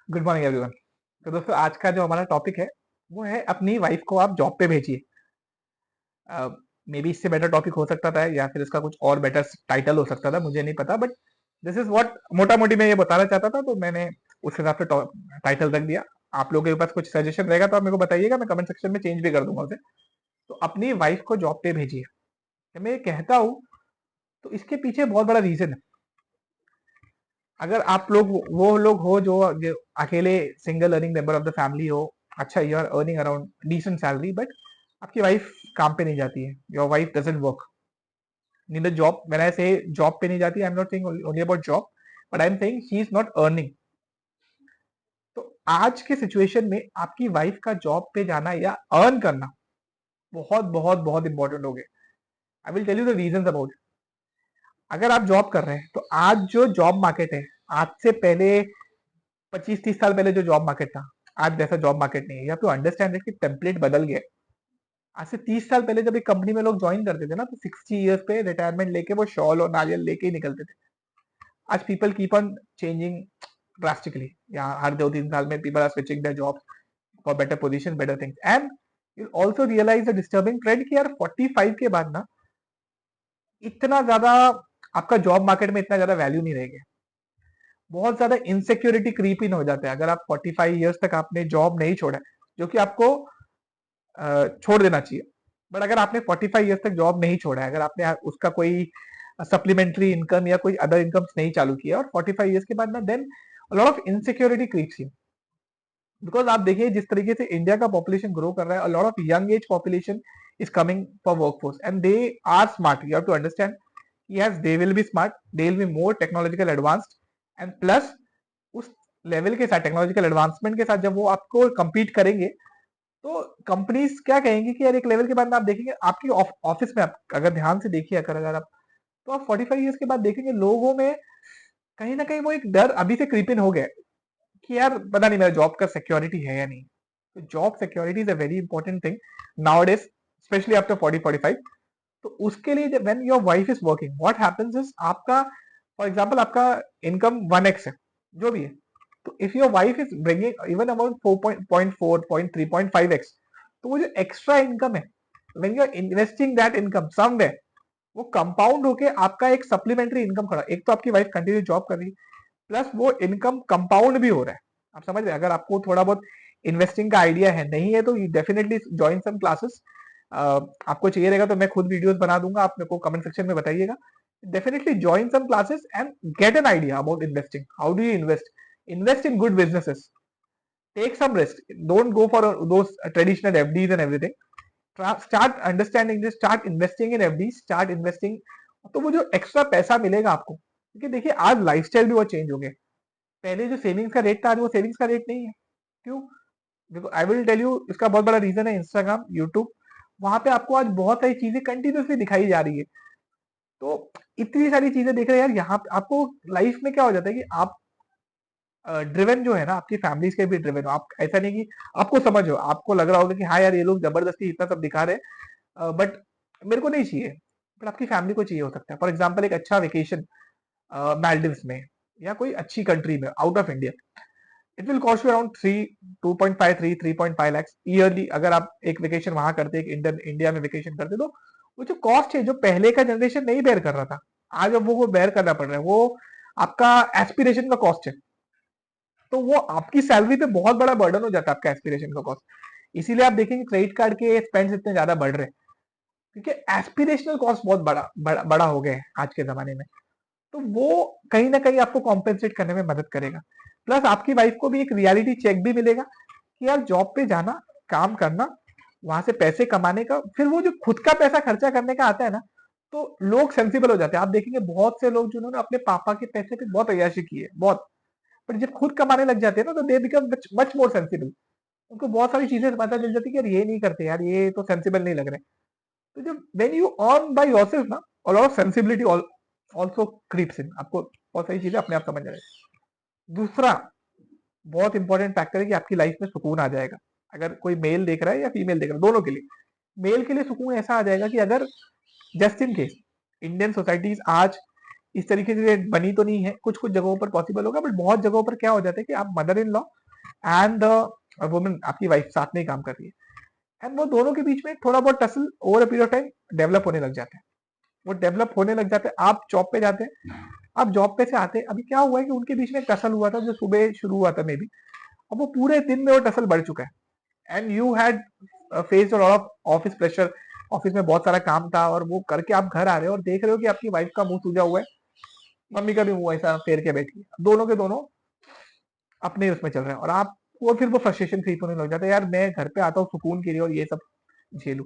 Good morning everyone. तो दोस्तों आज का जो हमारा टॉपिक है वो है अपनी वाइफ को आप जॉब पे भेजिए। मे बी इससे बेटर टॉपिक हो सकता था या फिर इसका कुछ और बेटर टाइटल हो सकता था, मुझे नहीं पता, बट दिस इज व्हाट मोटा मोटी मैं ये बताना चाहता था, तो मैंने उस हिसाब से टाइटल रख दिया। आप लोगों के पास कुछ सजेशन रहेगा तो आप मेरे को बताइएगा, मैं कमेंट सेक्शन में चेंज भी कर दूंगा उसे। तो अपनी वाइफ को जॉब पे भेजिए, जब मैं ये कहता हूँ तो इसके पीछे बहुत बड़ा रीजन है। अगर आप लोग वो लोग हो जो अकेले single earning member of the family हो, अच्छा you are earning around decent salary, but आपकी वाइफ काम पे नहीं जाती है, your wife doesn't work in the job. When I say job पे नहीं जाती, I am not saying only about job, but I am saying she is not earning. तो आज के सिचुएशन में आपकी वाइफ का जॉब पे जाना या अर्न करना बहुत बहुत बहुत इंपॉर्टेंट हो गया। I will tell you the reason about. अगर आप जॉब कर रहे हैं तो आज जो जॉब मार्केट है, आज से पहले 25-30 साल पहले जो जॉब मार्केट था, आज वैसा जॉब मार्केट नहीं है। यू हैव टू अंडरस्टैंड कि टेम्पलेट बदल गया है। आज से 30 साल पहले जब एक कंपनी में लोग ज्वाइन करते थे ना, तो 60 ईयर्स पे रिटायरमेंट लेके वो शॉल और नारियल लेके ही निकलते थे। आज people keep on changing drastically, या हर 2-3 साल में people are switching their jobs for better position, better things. And you also realise the disturbing trend कि यार 45 के बाद ना इतना ज्यादा आपका जॉब मार्केट में इतना ज्यादा वैल्यू नहीं रहेगा। बहुत ज्यादा इनसिक्योरिटी क्रीप इन हो जाता है अगर आप 45 ईयर्स तक आपने जॉब नहीं छोड़ा है, जो कि आपको छोड़ देना चाहिए। बट अगर आपने 45 ईयर्स तक जॉब नहीं छोड़ा है, अगर आपने उसका कोई सप्लीमेंट्री इनकम या कोई अदर इनकम नहीं चालू किया और 45 ईयर्स के बाद ना, then lot of insecurity creeps in. Because आप देखिए जिस तरीके से इंडिया का पॉपुलेशन ग्रो कर रहा है, lot of young age population is coming for workforce and they are smart. You have to understand, yes they will be smart, they will be more technological advanced, and plus उस level के साथ, technological advancement के साथ जब वो आपको compete करेंगे, तो कंपनीज क्या कहेंगे कि यार एक लेवल के बाद में आप देखेंगे आपकी ऑफिस में, आप अगर ध्यान से देखिए, अगर आप, तो आप 45 ईयर्स के बाद देखेंगे लोगों में कहीं ना कहीं वो एक डर अभी से क्रीप इन हो गया है कि यार पता नहीं मेरा जॉब का सिक्योरिटी है या नहीं। तो job security is a very important thing nowadays, specially after 40-45। तो उसके लिए जब when your wife is working, what happens is, आपका फॉर एग्जांपल आपका इनकम 1x है, जो भी है, तो if your wife is bringing even about 4.4 0.3 0.5x, तो वो जो एक्स्ट्रा इनकम है, when you are investing that income somewhere, वो कंपाउंड होके आपका एक सप्लीमेंट्री इनकम खड़ा। एक तो आपकी वाइफ कंटिन्यू जॉब कर रही है, प्लस वो इनकम कंपाउंड भी हो रहा है। आप समझ रहे हैं? अगर आपको थोड़ा बहुत इन्वेस्टिंग का आइडिया है, नहीं है तो डेफिनेटली ज्वाइन सम क्लासेस। आपको चाहिए रहेगा तो मैं खुद वीडियोस बना दूंगा, आप मेरे को कमेंट सेक्शन में बताइएगा। Definitely join some classes and get an idea about investing, how do you invest in good businesses, take some risk, don't go for those traditional FDs and everything. Start understanding this, start investing in FD, start investing. तो वो जो extra पैसा मिलेगा आपको, क्योंकि देखिए आज lifestyle भी बहुत चेंज हो गए। पहले जो सेविंग्स का रेट था, आज वो सेविंग्स का रेट नहीं है। क्यों? देखो आई विल टेल यू, इसका बहुत बड़ा रीजन है इंस्टाग्राम, यूट्यूब। वहां पे आपको आज बहुत सारी चीजें कंटिन्यूसली दिखाई जा रही है। तो इतनी सारी चीजें देख रहे हैं यार, यहाँ पे आपको लाइफ में क्या हो जाता है कि आप ड्रिवन जो है ना, आपकी फैमिलीज के भी ड्रिवन हो आप। ऐसा नहीं कि आपको समझ हो, आपको लग रहा होगा कि हाँ यार ये लोग जबरदस्ती इतना सब दिखा रहे हैं, बट मेरे को नहीं चाहिए, बट आपकी फैमिली को चाहिए हो सकता है। फॉर एग्जाम्पल एक अच्छा वेकेशन मालदीव्स में, या कोई अच्छी कंट्री में out of India, it will cost you around 3.5 lakhs yearly. अगर आप एक वेकेशन वहां करते, एक इंडिया में वेकेशन करते, तो वो जो कॉस्ट है, जो पहले का जनरेशन नहीं बेयर कर रहा था, आज अब वो बेयर करना पड़ रहा है। वो आपका एस्पिरेशन का कॉस्ट है। तो वो आपकी सैलरी पे बहुत बड़ा बर्डन हो जाता है, आपका एस्पिरेशन का कॉस्ट। इसीलिए आप देखेंगे क्रेडिट कार्ड के स्पेंड इतने ज्यादा बढ़ रहे हैं, क्योंकि एस्पिरेशनल कॉस्ट बहुत बड़ा हो गया है आज के जमाने में। तो वो कहीं ना कहीं आपको कॉम्पेंसेट करने में मदद करेगा। प्लस आपकी वाइफ को भी एक रियलिटी चेक भी मिलेगा कि यार जॉब पे जाना, काम करना, वहां से पैसे कमाने का, फिर वो जो खुद का पैसा खर्चा करने का आता है ना, तो लोग सेंसिबल हो जाते हैं। आप देखेंगे बहुत से लोग जिन्होंने अपने पापा के पैसे पे बहुत अय्याशी की है, बहुत, पर जब खुद कमाने लग जाते हैं ना, तो they become much more sensible. उनको बहुत सारी चीजें पता चल जाती है कि यार ये नहीं करते, यार ये तो सेंसिबल नहीं लग रहे। तो जब when you earn by yourself ना, a lot of sensibility also creeps in, आपको बहुत सारी चीजें अपने आप समझ आएगी। दूसरा बहुत इंपॉर्टेंट फैक्टर है कि आपकी लाइफ में सुकून आ जाएगा। अगर कोई मेल देख रहा है या फीमेल देख रहा है, दोनों के लिए, मेल के लिए सुकून ऐसा आ जाएगा कि अगर just in case Indian societies आज इस तरीके से बनी तो नहीं है, कुछ कुछ जगहों पर पॉसिबल होगा, बट बहुत जगहों पर क्या हो जाता है कि आप mother in law and the woman, आपकी वाइफ साथ में ही काम कर रही है, एंड वो दोनों के बीच में थोड़ा बहुत tussle over a period of time develop होने लग जाता है। वो डेवलप होने लग जाते हैं, आप जॉब पे जाते हैं, आप जॉब पे से आते हैं, अभी क्या हुआ है कि उनके बीच में एक टसल हुआ था जो सुबह शुरू हुआ था मे बी, अब वो पूरे दिन में वो टसल बढ़ चुका है, and you had faced a lot of office pressure, office में बहुत सारा काम था, और वो करके आप घर आ रहे हो और देख रहे हो कि आपकी वाइफ का मुंह सूजा हुआ है, मम्मी का भी मुंह ऐसा फेर के बैठी है, दोनों के दोनों अपने उसमें चल रहे हैं, और आप वो फिर वो फ्रस्ट्रेशन क्रिएट होने लग जाता है, यार मैं घर पे आता हूँ सुकून के लिए और ये सब झेलू।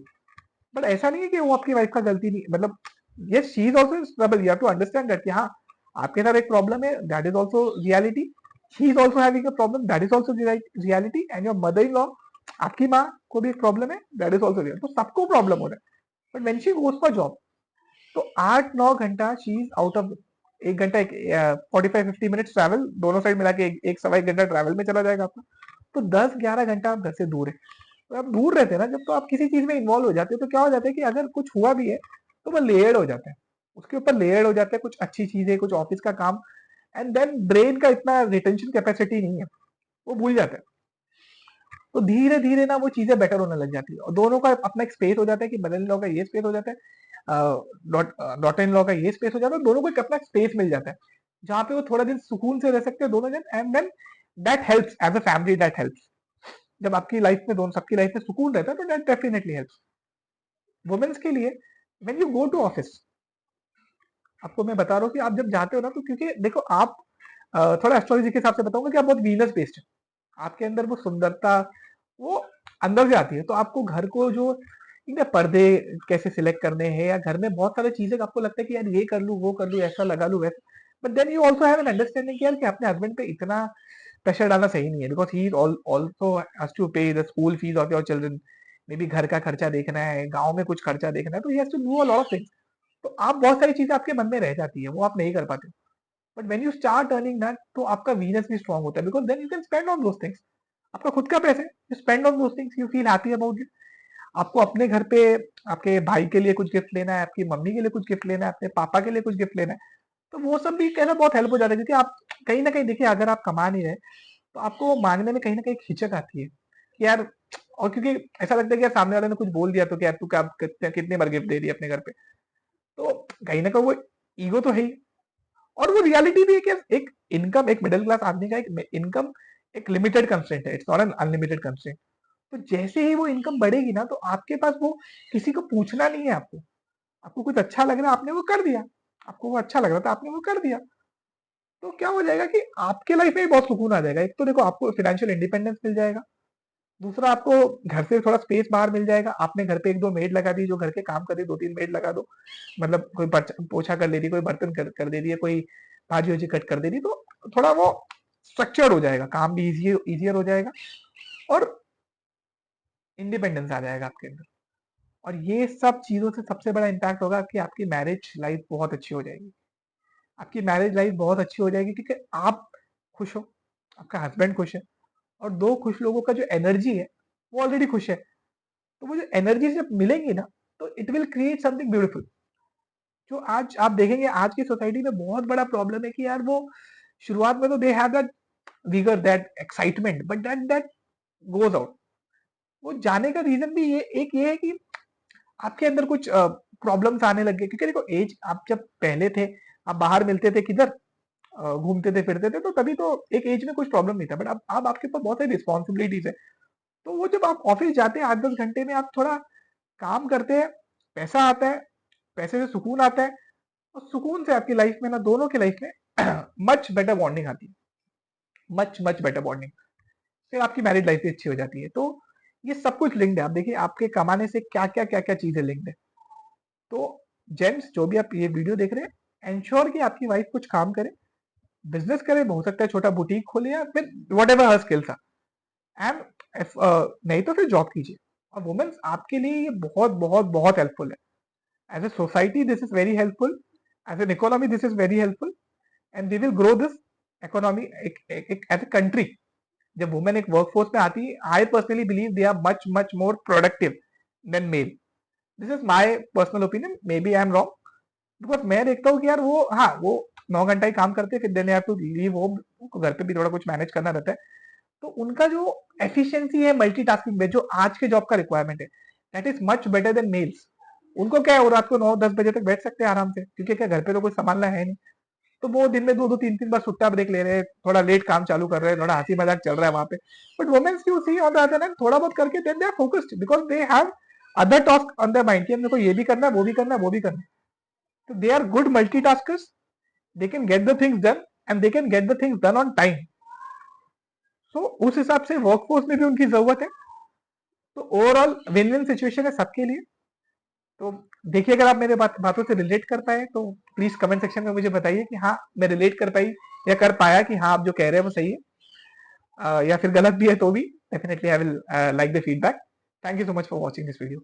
बट ऐसा नहीं है कि वो आपकी वाइफ का गलती नहीं, मतलब yes she is also in trouble, you have to understand that कि हाँ आपके साथ एक प्रॉब्लम है, that is also reality, she is also having a problem, that is also reality, and your mother in law, आपकी माँ को भी एक प्रॉब्लम है, दैट इज ऑल्सो रियल, तो सबको प्रॉब्लम हो रहा है, but when she goes for job, तो 8-9 घंटा शी इज आउट ऑफ, 1 घंटा 45-50 मिनट ट्रैवल, दोनों साइड मिला के एक सवा 1 घंटा ट्रैवल में चला जाएगा आपका, तो 10-11 घंटा आप घर से दूर है, तो आप दूर रहते हैं ना जब, तो आप किसी चीज में इन्वॉल्व हो जाते हो, तो क्या हो जाता है कि अगर कुछ हुआ भी है तो वो लेयर्ड हो जाता है, उसके ऊपर लेयर्ड हो जाता है, कुछ अच्छी चीजें, कुछ ऑफिस का काम, एंड देन ब्रेन का इतना रिटेंशन कैपेसिटी नहीं है, वो भूल जाता है, तो धीरे धीरे ना वो चीजें बेटर होने लग जाती है, और दोनों का अपना एक स्पेस हो जाता है कि मदर इन लॉ का ये स्पेस हो जाता है, डॉटर इन लॉ का ये स्पेस हो जाता है, दोनों को एक अपना स्पेस मिल जाता है जहाँ पे वो थोड़ा दिन सुकून से रह सकते हैं दोनों जन, and then that helps as a family, that helps, जब आपकी लाइफ में दोनों सबकी लाइफ में सुकून रहता है तो दैट डेफिनेटली हेल्प्स। वुमेन्स के लिए when you go to office, आपको मैं बता रहा हूँ कि आप जब जाते हो ना, तो क्योंकि देखो आप थोड़ा एस्ट्रोलॉजी के हिसाब से बताऊंगा कि आप बहुत वीनस बेस्ड है, आपके अंदर वो सुंदरता वो अंदर से आती है, तो आपको घर को जो ठीक है पर्दे कैसे सिलेक्ट करने हैं, या घर में बहुत सारी चीजें आपको लगता है कि यार ये कर लूँ वो कर लूँ ऐसा लगा लूँ वैसा, but then you also have an understanding यार कि अपने हस्बैंड पे इतना प्रेशर डालना सही नहीं है, because he also has to pay the school fees of your children, may be घर का खर्चा देखना है, गाँव में कुछ खर्चा देखना है, तो he has to do a lot of things, तो आप बहुत सारी चीजें आपके मन में रह जाती है, वो आप नहीं कर पाते, but when you start earning that, तो आपका वीनस भी स्ट्रांग होता है, because then you can spend on those things, आपका खुद का पैसा है, you spend on those things, you feel happy about it, आपको अपने घर पे आपके भाई के लिए कुछ गिफ्ट लेना है, आपकी मम्मी के लिए कुछ गिफ्ट लेना है, अपने पापा के लिए कुछ गिफ्ट लेना है, तो वो सब भी कहना बहुत हेल्प हो जाता है, क्योंकि आप कहीं ना कहीं देखिए अगर आप कमा नहीं रहे, तो आपको वो मांगने में कहीं ना कहीं हिचक आती है कि यार, और क्योंकि ऐसा लगता है कि यार सामने वाले ने कुछ बोल दिया तो कि यार तू क्या कितने बार गिफ्ट दे रही है अपने घर पे, तो कहीं ना कहीं वो ईगो तो है ही, और वो रियलिटी भी है कि एक इनकम, एक मिडिल क्लास आदमी का एक इनकम एक लिमिटेड कंस्ट्रेंट है, it's not an unlimited constraint, तो जैसे ही वो इनकम बढ़ेगी ना, तो आपके पास वो किसी को पूछना नहीं है, आपको आपको कुछ अच्छा लग रहा है आपने वो कर दिया, आपको वो अच्छा लग रहा था आपने वो कर दिया, तो क्या हो जाएगा कि आपके लाइफ में भी बहुत सुकून आ जाएगा, एक तो देखो आपको फाइनेंशियल इंडिपेंडेंस मिल जाएगा, दूसरा आपको घर से थोड़ा स्पेस बाहर मिल जाएगा, आपने घर पे 1-2 मेड लगा दी जो घर के काम कर रही, 2-3 मेड लगा दो, मतलब कोई पोछा कर ले रही, कोई बर्तन कर दे रही है, कोई भाजी वाजी कट कर दे रही, तो थोड़ा वो स्ट्रक्चर्ड हो जाएगा, काम भी इजियर हो जाएगा, और इंडिपेंडेंस आ जाएगा आपके अंदर, और ये सब चीजों से सबसे बड़ा इम्पैक्ट होगा कि आपकी मैरिज लाइफ बहुत अच्छी हो जाएगी, आपकी मैरिज लाइफ बहुत अच्छी हो जाएगी, क्योंकि आप खुश हो, आपका हस्बैंड खुश है, और दो खुश लोगों का जो एनर्जी है वो ऑलरेडी खुश है, तो वो जो एनर्जी जब मिलेंगी ना, तो it will create something beautiful, जो आज आप देखेंगे आज की सोसाइटी में बहुत बड़ा प्रॉब्लम है कि यार वो शुरुआत में तो they have that vigour, that excitement, but that that goes out, वो जाने का रीजन भी ये एक ये है कि आपके अंदर कुछ प्रॉब्लम्स आने लग गए, क्योंकि देखो एज, आप जब पहले थे आप बाहर मिलते थे किधर, घूमते थे फिरते थे, तो तभी तो एक एज में कुछ प्रॉब्लम नहीं था, बट अब आपके पास बहुत सारी रिस्पॉन्सिबिलिटीज है, तो वो जब आप ऑफिस जाते हैं 8-10 घंटे में आप थोड़ा काम करते हैं, पैसा आता है, पैसे से सुकून आता है, और सुकून से आपकी लाइफ में ना, दोनों की लाइफ में मच बेटर बॉन्डिंग आती है, मच मच बेटर बॉन्डिंग, फिर आपकी मैरिड लाइफ भी अच्छी हो जाती है, तो ये सब कुछ लिंक्ड है, आप देखिए आपके कमाने से क्या क्या चीजें लिंक्ड है, तो जेंट्स जो भी आप ये वीडियो देख रहे हैं, एंश्योर कि आपकी वाइफ कुछ काम करे, बिजनेस करे, हो सकता है छोटा बुटीक खोले, या फिर whatever her skills are, and नहीं तो फिर जॉब कीजिए, और वुमेन्स आपके लिए ये बहुत बहुत बहुत हेल्पफुल है, as a society this is very helpful, as an economy this is very helpful, and we will grow this economy as a country, जब वुमेन एक वर्कफोर्स में आती है, I personally believe they are much much more productive than male, this is my personal opinion, maybe I am wrong, because मैं देखता हूँ कि यार वो, हाँ, वो 9 घंटा ही काम करते हैं, फिर then have to leave home, उनको घर पे भी थोड़ा कुछ मैनेज करना रहता है। तो उनका जो एफिशिएंसी है मल्टीटास्किंग में, जो आज के जॉब का रिक्वायरमेंट है, that is much better than males. उनको क्या है, वो रात को 9-10 बजे तक बैठ सकते हैं आराम से, क्योंकि क्या घर पे तो कुछ संभालना है नहीं। तो वो दिन में 2-2 3-3 बार सुट्टा ब्रेक ले रहे हैं, थोड़ा लेट काम चालू कर रहे हैं, थोड़ा हंसी मजाक चल रहा है वहां पे। But women's you see on the other hand, थोड़ा बहुत करके then they are focused, because they have other task on their mind कि हमको ये भी करना है, वो भी करना है, वो भी करना है। तो they are good multitaskers, they can get the things done, and they can get the things done on time. So उस हिसाब से वर्कफोर्स में भी उनकी जरूरत है। तो ओवरऑल विन विन सिचुएशन है सबके लिए। तो देखिए, अगर आप मेरे बातों से रिलेट कर पाए तो प्लीज कमेंट सेक्शन में मुझे बताइए कि हाँ मैं रिलेट कर पाई या कर पाया, कि हाँ आप जो कह रहे हैं वो सही है, या फिर गलत भी है तो भी definitely I will like the feedback. Thank you so much for watching this video.